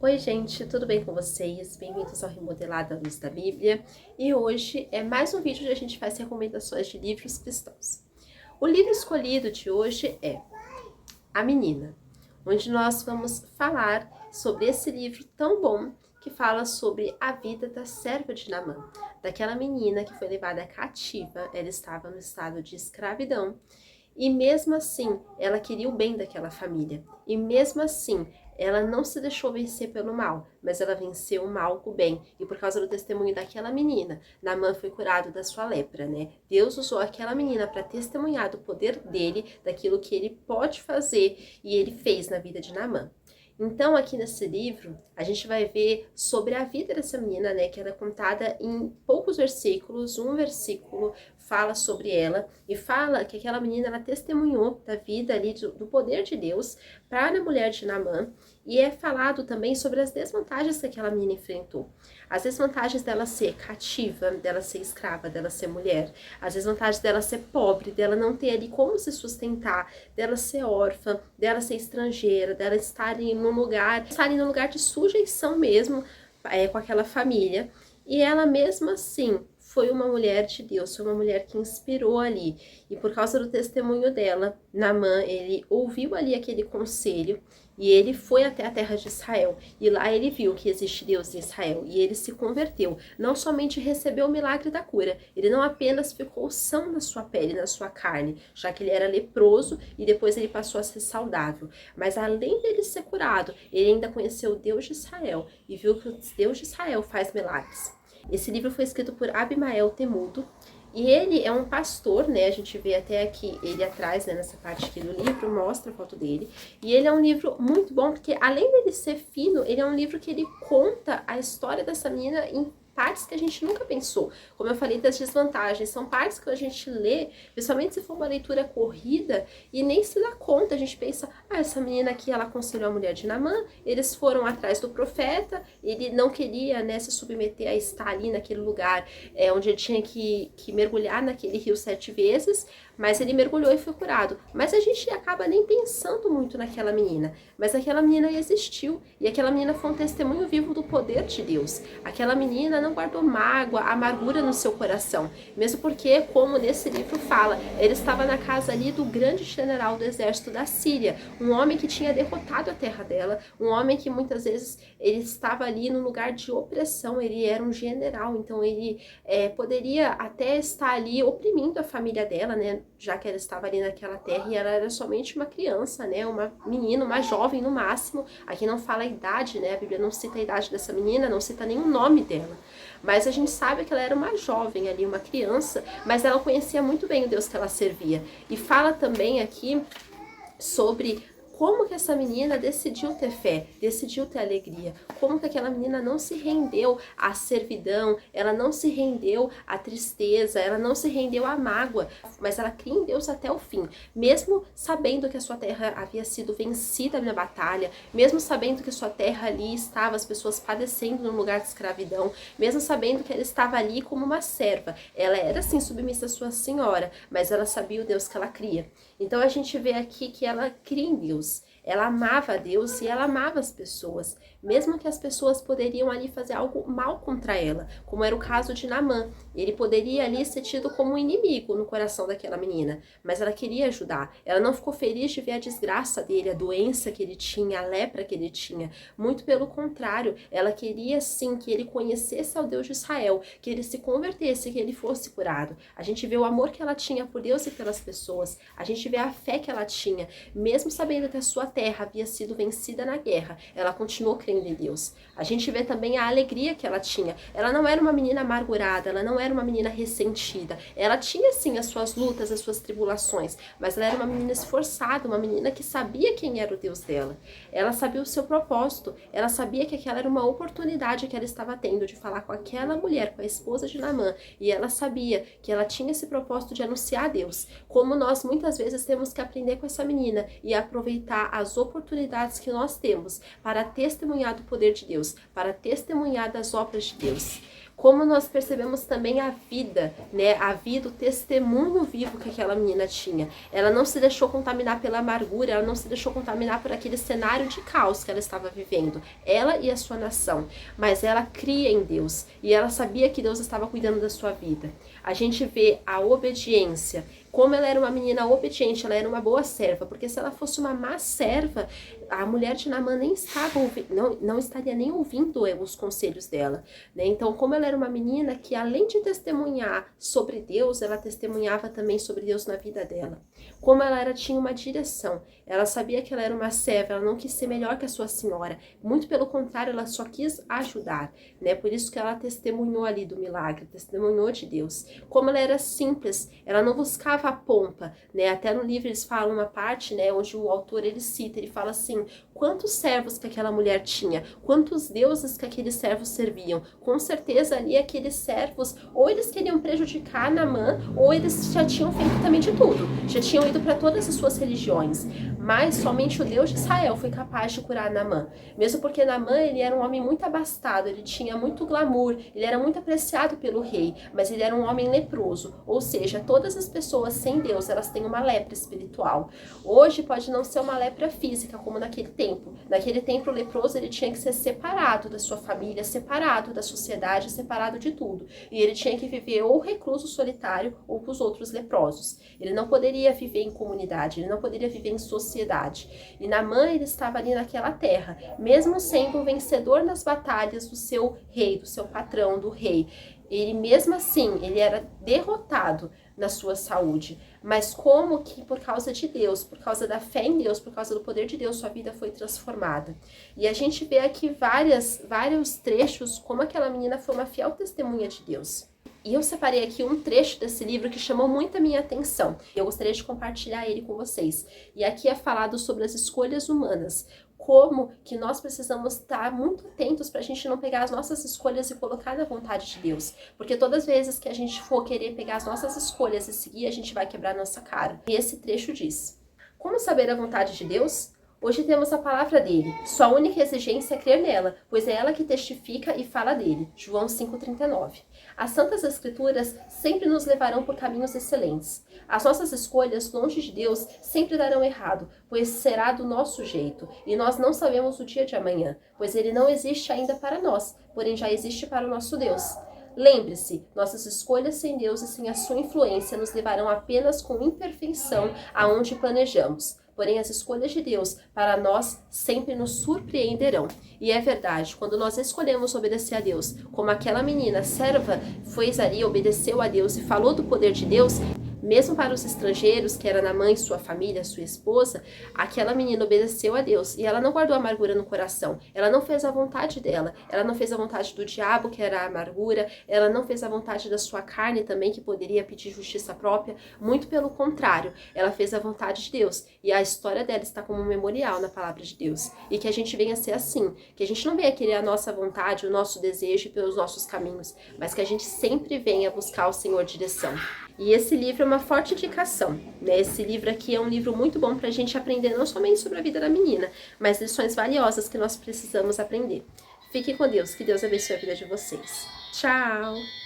Oi gente, tudo bem com vocês? Bem-vindos ao Remodelado à Luz da Bíblia. E hoje é mais um vídeo onde a gente faz recomendações de livros cristãos. O livro escolhido de hoje é A Menina, onde nós vamos falar sobre esse livro tão bom que fala sobre a vida da serva de Naamã, daquela menina que foi levada cativa. Ela estava no estado de escravidão e mesmo assim ela queria o bem daquela família, e mesmo assim ela não se deixou vencer pelo mal, mas ela venceu o mal com o bem. E por causa do testemunho daquela menina, Naamã foi curado da sua lepra, né? Deus usou aquela menina para testemunhar do poder dele, daquilo que ele pode fazer, e ele fez na vida de Naamã. Então, aqui nesse livro, a gente vai ver sobre a vida dessa menina, né, que ela é contada em poucos versículos. Um versículo fala sobre ela e fala que aquela menina, ela testemunhou da vida ali, do poder de Deus para a mulher de Naamã. E é falado também sobre as desvantagens que aquela menina enfrentou. As desvantagens dela ser cativa, dela ser escrava, dela ser mulher. As desvantagens dela ser pobre, dela não ter ali como se sustentar, dela ser órfã, dela ser estrangeira, dela estar num lugar de sujeição mesmo com aquela família. E ela mesmo assim foi uma mulher de Deus, foi uma mulher que inspirou ali. E por causa do testemunho dela, Naamã, ele ouviu ali aquele conselho e ele foi até a terra de Israel. E lá ele viu que existe Deus em Israel e ele se converteu. Não somente recebeu o milagre da cura, ele não apenas ficou são na sua pele, na sua carne, já que ele era leproso e depois ele passou a ser saudável. Mas além dele ser curado, ele ainda conheceu o Deus de Israel e viu que o Deus de Israel faz milagres. Esse livro foi escrito por Abimael Temudo e ele é um pastor, né? A gente vê até aqui ele atrás, né, nessa parte aqui do livro, mostra a foto dele. E ele é um livro muito bom porque além dele ser fino, ele é um livro que ele conta a história dessa menina em partes que a gente nunca pensou. Como eu falei das desvantagens, são partes que a gente lê, principalmente se for uma leitura corrida, e nem se dá conta. A gente pensa, essa menina aqui, ela aconselhou a mulher de Naamã, eles foram atrás do profeta, ele não queria, né, se submeter a estar ali naquele lugar onde ele tinha que mergulhar naquele rio 7 vezes, mas ele mergulhou e foi curado. Mas a gente acaba nem pensando muito naquela menina, mas aquela menina existiu, e aquela menina foi um testemunho vivo do poder de Deus. Aquela menina não guardou mágoa, amargura no seu coração, mesmo porque, como nesse livro fala, ele estava na casa ali do grande general do exército da Síria, um homem que tinha derrotado a terra dela, um homem que muitas vezes ele estava ali no lugar de opressão, ele era um general, então ele poderia até estar ali oprimindo a família dela, né, já que ela estava ali naquela terra e ela era somente uma criança, né, uma menina, uma jovem no máximo. Aqui não fala a idade, né, a Bíblia não cita a idade dessa menina, não cita nem o nome dela. Mas a gente sabe que ela era uma jovem ali, uma criança, mas ela conhecia muito bem o Deus que ela servia. E fala também aqui sobre como que essa menina decidiu ter fé, decidiu ter alegria, como que aquela menina não se rendeu à servidão, ela não se rendeu à tristeza, ela não se rendeu à mágoa, mas ela cria em Deus até o fim, mesmo sabendo que a sua terra havia sido vencida na batalha, mesmo sabendo que a sua terra ali estava as pessoas padecendo num lugar de escravidão, mesmo sabendo que ela estava ali como uma serva, ela era sim submissa à sua senhora, mas ela sabia o Deus que ela cria. Então a gente vê aqui que ela cria em Deus. Ela amava a Deus e ela amava as pessoas, mesmo que as pessoas poderiam ali fazer algo mal contra ela, como era o caso de Naamã. Ele poderia ali ser tido como um inimigo no coração daquela menina, mas ela queria ajudar. Ela não ficou feliz de ver a desgraça dele, a doença que ele tinha, a lepra que ele tinha. Muito pelo contrário, ela queria sim que ele conhecesse ao Deus de Israel, que ele se convertesse, que ele fosse curado. A gente vê o amor que ela tinha por Deus e pelas pessoas. A gente vê a fé que ela tinha, mesmo sabendo que a sua terra havia sido vencida na guerra, ela continuou crendo em Deus. A gente vê também a alegria que ela tinha. Ela não era uma menina amargurada, ela não era uma menina ressentida. Ela tinha sim as suas lutas, as suas tribulações, mas ela era uma menina esforçada, uma menina que sabia quem era o Deus dela. Ela sabia o seu propósito, ela sabia que aquela era uma oportunidade que ela estava tendo de falar com aquela mulher, com a esposa de Naamã, e ela sabia que ela tinha esse propósito de anunciar a Deus, como nós muitas vezes temos que aprender com essa menina e aproveitar as oportunidades que nós temos para testemunhar do poder de Deus, para testemunhar das obras de Deus. como nós percebemos também a vida, né? A vida, o testemunho vivo que aquela menina tinha. Ela não se deixou contaminar pela amargura, ela não se deixou contaminar por aquele cenário de caos que ela estava vivendo, ela e a sua nação. Mas ela cria em Deus e ela sabia que Deus estava cuidando da sua vida. A gente vê a obediência, como ela era uma menina obediente, ela era uma boa serva, porque se ela fosse uma má serva, a mulher de Naamã nem estava não estaria nem ouvindo os conselhos dela, né? Então, como ela era uma menina que, além de testemunhar sobre Deus, ela testemunhava também sobre Deus na vida dela. Como ela tinha uma direção, ela sabia que ela era uma serva, ela não quis ser melhor que a sua senhora, muito pelo contrário, ela só quis ajudar, né? Por isso que ela testemunhou ali do milagre, testemunhou de Deus. Como ela era simples, ela não buscava a pompa, né? Até no livro eles falam uma parte, né, onde o autor ele cita, ele fala assim: quantos servos que aquela mulher tinha, quantos deuses que aqueles servos serviam. Com certeza ali aqueles servos, ou eles queriam prejudicar Naamã, ou eles já tinham feito também de tudo, já tinham ido para todas as suas religiões. Mas somente o Deus de Israel foi capaz de curar Naamã. Mesmo porque Naamã, ele era um homem muito abastado, ele tinha muito glamour, ele era muito apreciado pelo rei, mas ele era um homem leproso. Ou seja, todas as pessoas sem Deus, elas têm uma lepra espiritual. Hoje pode não ser uma lepra física, como naquele tempo. Naquele tempo, o leproso, ele tinha que ser separado da sua família, separado da sociedade, separado de tudo. E ele tinha que viver ou recluso solitário ou com os outros leprosos. Ele não poderia viver em comunidade, ele não poderia viver em sociedade. E Naamã, ele estava ali naquela terra, mesmo sendo o vencedor nas batalhas do seu rei, do seu patrão, do rei. Ele mesmo assim, ele era derrotado na sua saúde, mas como que por causa de Deus, por causa da fé em Deus, por causa do poder de Deus, sua vida foi transformada. E a gente vê aqui vários trechos como aquela menina foi uma fiel testemunha de Deus. E eu separei aqui um trecho desse livro que chamou muito a minha atenção. Eu gostaria de compartilhar ele com vocês. E aqui é falado sobre as escolhas humanas. Como que nós precisamos estar muito atentos para a gente não pegar as nossas escolhas e colocar na vontade de Deus. Porque todas as vezes que a gente for querer pegar as nossas escolhas e seguir, a gente vai quebrar nossa cara. E esse trecho diz: como saber a vontade de Deus? Hoje temos a palavra dele. Sua única exigência é crer nela, pois é ela que testifica e fala dele. João 5,39. As Santas Escrituras sempre nos levarão por caminhos excelentes. As nossas escolhas longe de Deus sempre darão errado, pois será do nosso jeito. E nós não sabemos o dia de amanhã, pois ele não existe ainda para nós, porém já existe para o nosso Deus. Lembre-se, nossas escolhas sem Deus e sem a sua influência nos levarão apenas com imperfeição aonde planejamos. Porém, as escolhas de Deus para nós sempre nos surpreenderão. E é verdade, quando nós escolhemos obedecer a Deus, como aquela menina serva fez ali, obedeceu a Deus e falou do poder de Deus, mesmo para os estrangeiros, que era Naamã e sua família, sua esposa, aquela menina obedeceu a Deus e ela não guardou amargura no coração. Ela não fez a vontade dela, ela não fez a vontade do diabo, que era a amargura, ela não fez a vontade da sua carne também, que poderia pedir justiça própria. Muito pelo contrário, ela fez a vontade de Deus e a história dela está como um memorial na palavra de Deus. E que a gente venha ser assim, que a gente não venha querer a nossa vontade, o nosso desejo pelos nossos caminhos, mas que a gente sempre venha buscar o Senhor direção. E esse livro é uma forte indicação, né? Esse livro aqui é um livro muito bom para a gente aprender não somente sobre a vida da menina, mas lições valiosas que nós precisamos aprender. Fiquem com Deus, que Deus abençoe a vida de vocês. Tchau!